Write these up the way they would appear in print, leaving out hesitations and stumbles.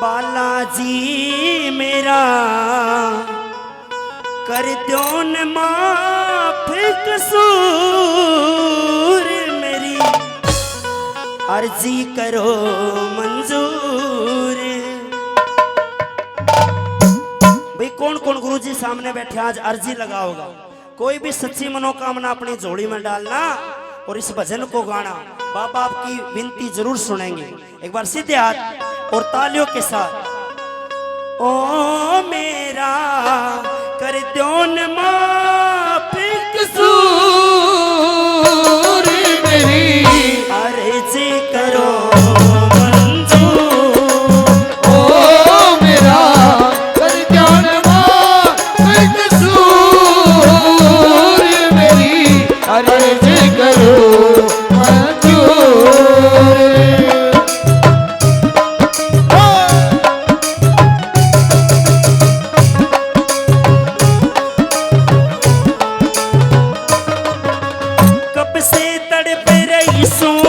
बालाजी मेरा कर दो न माफ कसूर, मेरी अर्जी करो मंजूर। भाई कौन कौन गुरुजी सामने बैठे आज अर्जी लगाओगा? कोई भी सच्ची मनोकामना अपनी झोली में डालना और इस भजन को गाना। बाबा आपकी विनती जरूर सुनेंगे। एक बार सीधे हाथ और तालियों के साथ। ओ मेरा कर दो न माफ कसूर, मेरी अर्जी करो मंजूर। ओ मेरा कर दो न माफ कसूर, मेरी अर्जी करो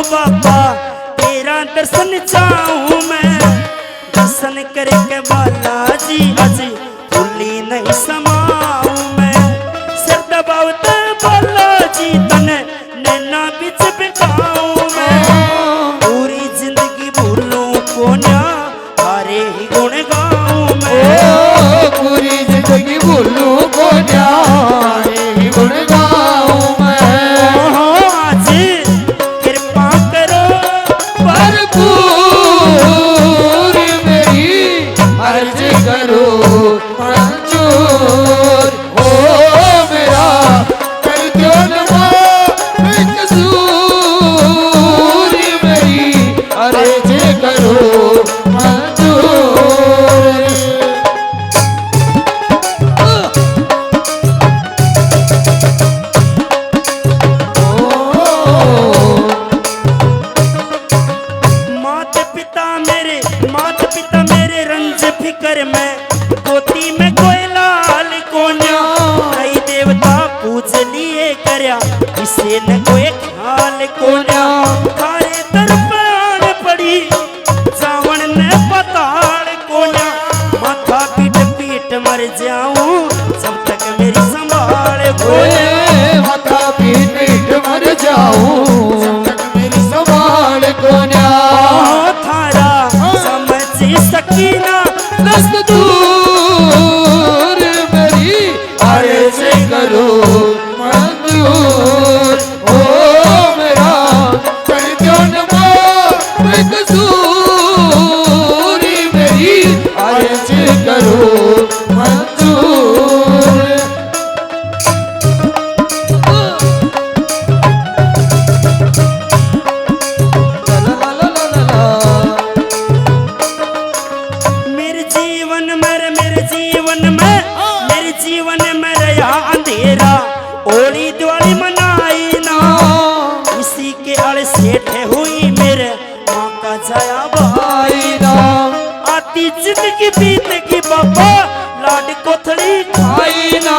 बाबा तेरा दर्शन चाहूं मैं, दर्शन करके बालाजी आज भूली नहीं समाऊं मैं। सिर दबावते बालाजी तने नैना बिच बिठाऊं मैं, पूरी जिंदगी भूलूं कोन्या थारे ही गुण गाऊं मैं। पूरी जिंदगी भूलूं कोन्या थारे ही गुण गाऊं मैं। भरपूर मेरी अर्जी करो मंजूर। ओ मेरा कर दो न माफ कसूर, मेरी अर्जी करो मंजूर। माता पिता मेरे रंज फिकर में, गोती में कोई लाल कोन्या। कई देवता पूज लिए करया, इसे न कोई ख्याल कोन्या। थारे तरफ आन पड़ी जावन ने पताल कोन्या। माथा पीट पीट मर जाऊं जब तक मेरी संभाल कोन्या। माथा पीट पीट मर जाऊं जब तक मेरी संभाल कोन्या। सकीना दस्तूर मेरी अर्जी करो मंजूर। ओ मेरा कर दो न माफ कसूर, मेरी अर्जी करो मंजूर। जीवन में रहा अंधेरा, होली दिवाली मनाई ना। इसी के आड़े सेठे हुई मेरे माँ का जाया भाई ना। आती जिंदगी बीतेगी बाबा लाड कोथड़ी खाई ना।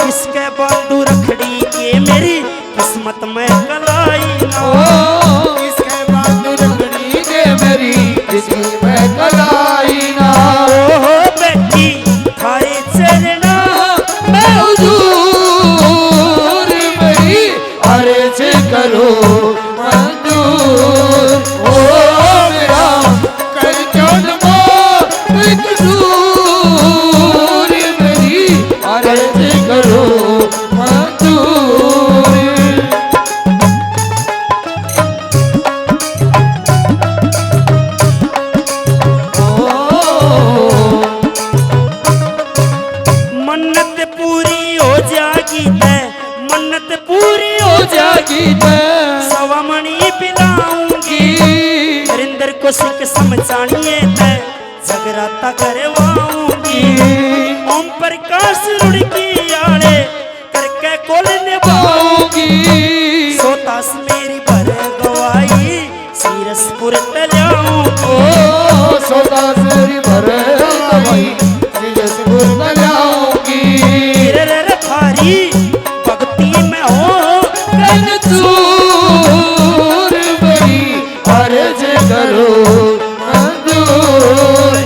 इसके बंधु रखड़ी के मेरी किस्मत में कलाई ना। इसके बंधु रखड़ी के मेरी किस्मत में कलाई ना। ओ बेटी थारे चरना मैं हुजूर, मेरी अर्जी करो मंजूर। ओ मेरा कर दो न माफ कसूर, मेरी अर्जी करो मंजूर। मन्नत पूरी हो जागी है, मन्नत पूरी हो जागी है। सवा मणि पिलाऊंगी हरिंदर को सिख समझानिए है, जगराता करवाऊंगी। ओम प्रकाश रुड़की आड़े करके कोल निभाऊंगी। सोतास मेरी भर गवाई सीरसपुर तलाऊंगी। ओ सोतास मेरी भर गवाई सीरसपुर तलाऊंगी। थारी भक्ति में हो मंजूर, मेरी अर्जी करो मंजूर। बोल